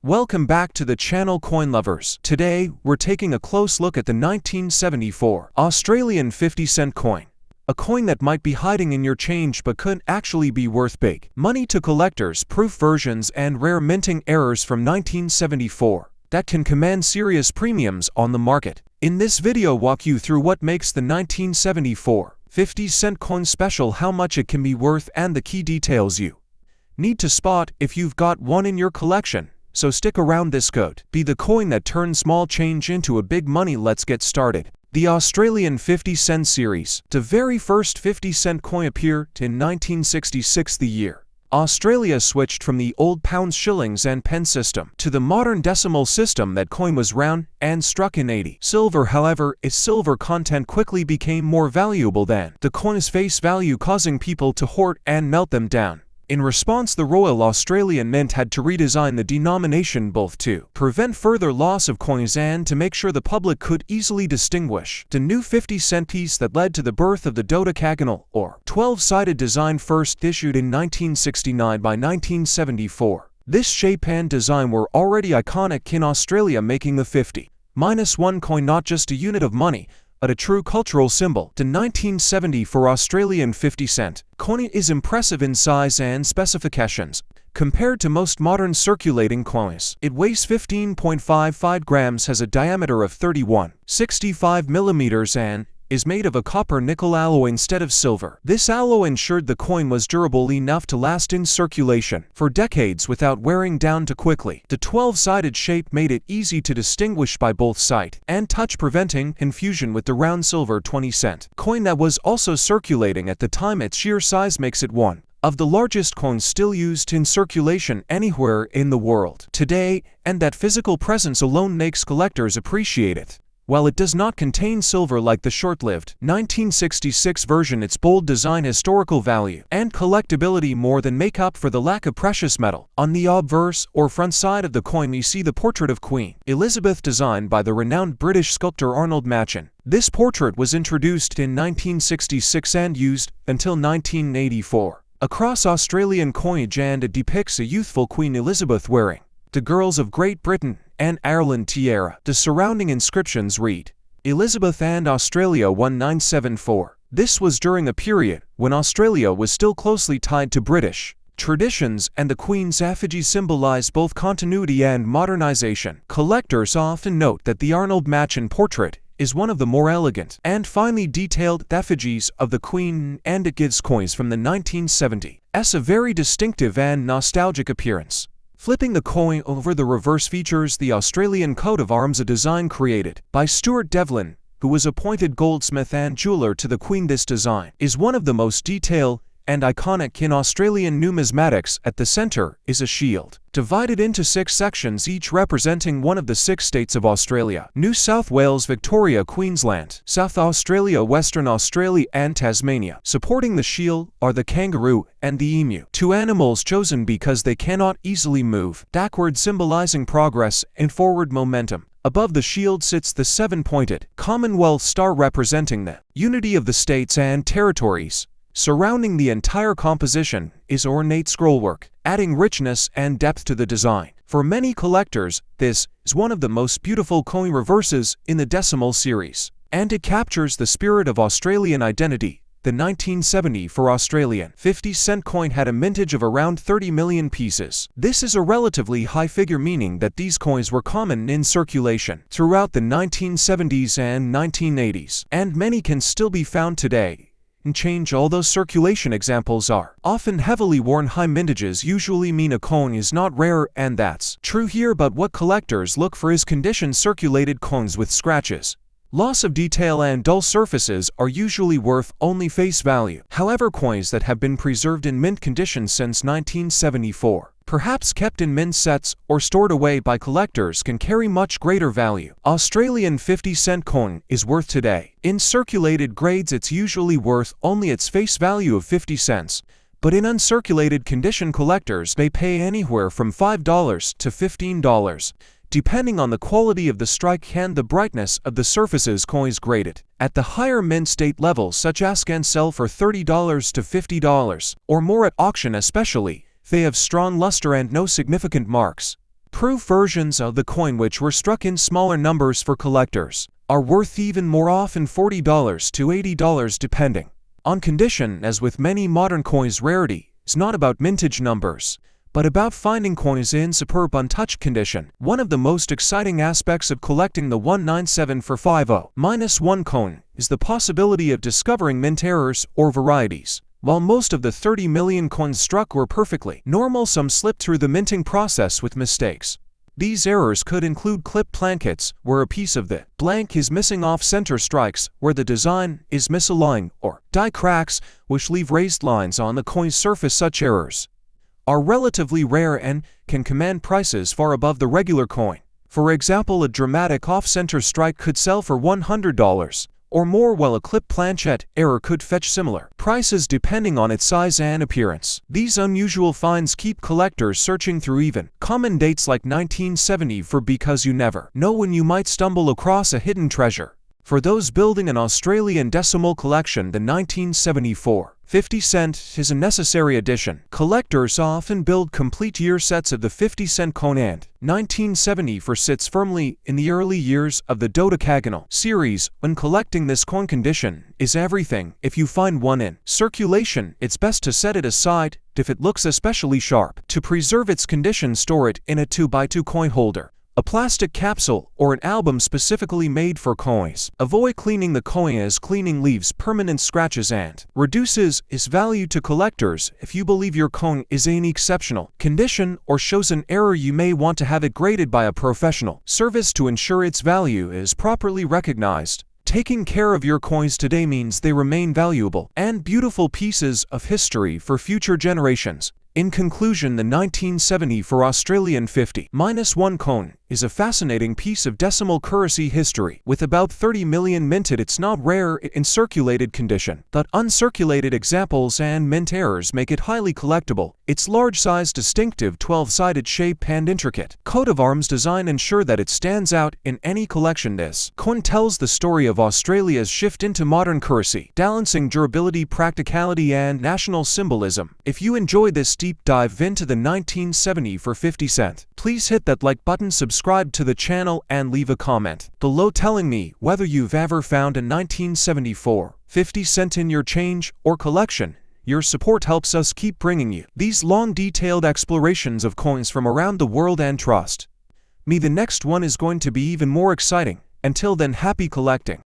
Welcome back to the channel Coin Lovers. Today, we're taking a close look at the 1974 Australian 50-cent coin. A coin that might be hiding in your change but could actually be worth big money to collectors, proof versions and rare minting errors from 1974 that can command serious premiums on the market. In this video, walk you through what makes the 1974 50-cent coin special, how much it can be worth, and the key details you need to spot if you've got one in your collection. So stick around, this could be the coin that turns small change into a big money. Let's get started. The Australian 50-cent series. The very first 50-cent coin appeared in 1966, the year Australia switched from the old pounds, shillings and pence system to the modern decimal system. That coin was round and struck in 80 silver. However, its silver content quickly became more valuable than the coin's face value, causing people to hoard and melt them down. In response, the Royal Australian Mint had to redesign the denomination, both to prevent further loss of coins and to make sure the public could easily distinguish the new 50-cent piece. That led to the birth of the dodecagonal or 12-sided design, first issued in 1969. By 1974, this shape and design were already iconic in Australia, making the 50-1 coin not just a unit of money, but a true cultural symbol. The 1974 Australian 50-cent coin is impressive in size and specifications. Compared to most modern circulating coins, it weighs 15.55 grams, has a diameter of 31.65 millimeters, and is made of a copper-nickel alloy instead of silver. This alloy ensured the coin was durable enough to last in circulation for decades without wearing down too quickly. The 12-sided shape made it easy to distinguish by both sight and touch, preventing confusion with the round silver 20-cent coin that was also circulating at the time. Its sheer size makes it one of the largest coins still used in circulation anywhere in the world today, and that physical presence alone makes collectors appreciate it. While it does not contain silver like the short-lived 1966 version, its bold design, historical value, and collectability more than make up for the lack of precious metal. On the obverse or front side of the coin, we see the portrait of Queen Elizabeth, designed by the renowned British sculptor Arnold Machen. This portrait was introduced in 1966 and used until 1984 across Australian coinage, and it depicts a youthful Queen Elizabeth wearing the Girls of Great Britain and Ireland tiara. The surrounding inscriptions read, "Elizabeth and Australia 1974. This was during a period when Australia was still closely tied to British traditions, and the Queen's effigy symbolized both continuity and modernization. Collectors often note that the Arnold Machen portrait is one of the more elegant and finely detailed effigies of the Queen, and it gives coins from the 1970s a very distinctive and nostalgic appearance. Flipping the coin over, the reverse features the Australian coat of arms, a design created by Stuart Devlin, who was appointed goldsmith and jeweler to the Queen. This design is one of the most detailed and iconic in Australian numismatics. At the center is a shield, divided into 6 sections, each representing one of the 6 states of Australia: New South Wales, Victoria, Queensland, South Australia, Western Australia and Tasmania. Supporting the shield are the kangaroo and the emu, 2 animals chosen because they cannot easily move backward, symbolizing progress and forward momentum. Above the shield sits the 7-pointed Commonwealth star, representing the unity of the states and territories. Surrounding the entire composition is ornate scrollwork, adding richness and depth to the design. For many collectors, this is one of the most beautiful coin reverses in the decimal series, and it captures the spirit of Australian identity. The 1974 Australian 50-cent coin had a mintage of around 30 million pieces. This is a relatively high figure, meaning that these coins were common in circulation throughout the 1970s and 1980s, and many can still be found today in change. Although circulation examples are often heavily worn, high mintages usually mean a coin is not rare, and that's true here. But what collectors look for is condition. Circulated coins with scratches, loss of detail and dull surfaces are usually worth only face value. However, coins that have been preserved in mint condition since 1974, perhaps kept in mint sets or stored away by collectors, can carry much greater value. Australian 50-cent coin is worth today. In circulated grades, it's usually worth only its face value of 50 cents. But in uncirculated condition, collectors may pay anywhere from $5 to $15, depending on the quality of the strike and the brightness of the surfaces. Coins graded at the higher mint state levels, such as can sell for $30 to $50 or more at auction, especially if they have strong luster and no significant marks. Proof versions of the coin, which were struck in smaller numbers for collectors, are worth even more, often $40 to $80 depending on condition. As with many modern coins, rarity is not about mintage numbers, but about finding coins in superb untouched condition. One of the most exciting aspects of collecting the 197-450-1 coin is the possibility of discovering mint errors or varieties. While most of the 30 million coins struck were perfectly normal, some slipped through the minting process with mistakes. These errors could include clip plankets, where a piece of the blank is missing, off-center strikes, where the design is misaligned, or die cracks, which leave raised lines on the coin's surface. Such errors are relatively rare and can command prices far above the regular coin. For example, a dramatic off-center strike could sell for $100 or more, while a clip planchet error could fetch similar prices depending on its size and appearance. These unusual finds keep collectors searching through even common dates like 1974, because you never know when you might stumble across a hidden treasure. For those building an Australian decimal collection, the 1974 50-cent is a necessary addition. Collectors often build complete year sets of the 50-cent coin, and 1974 sits firmly in the early years of the dodecagonal series. When collecting this coin, condition is everything. If you find one in circulation, it's best to set it aside. If it looks especially sharp, to preserve its condition, store it in a 2x2 coin holder, a plastic capsule, or an album specifically made for coins. Avoid cleaning the coin, as cleaning leaves permanent scratches and reduces its value to collectors. If you believe your coin is in exceptional condition or shows an error, you may want to have it graded by a professional service to ensure its value is properly recognized. Taking care of your coins today means they remain valuable and beautiful pieces of history for future generations. In conclusion, the 1974 Australian 50-1 coin is a fascinating piece of decimal currency history. With about 30 million minted, it's not rare in circulated condition. But uncirculated examples and mint errors make it highly collectible. Its large size, distinctive 12-sided shape, and intricate coat of arms design ensure that it stands out in any collection. This coin tells the story of Australia's shift into modern currency, balancing durability, practicality, and national symbolism. If you enjoyed this deep dive into the 1974 50-cent, please hit that like button, subscribe to the channel, and leave a comment below telling me whether you've ever found a 1974 50-cent in your change or collection. Your support helps us keep bringing you these long, detailed explorations of coins from around the world, and trust me, the next one is going to be even more exciting. Until then, happy collecting.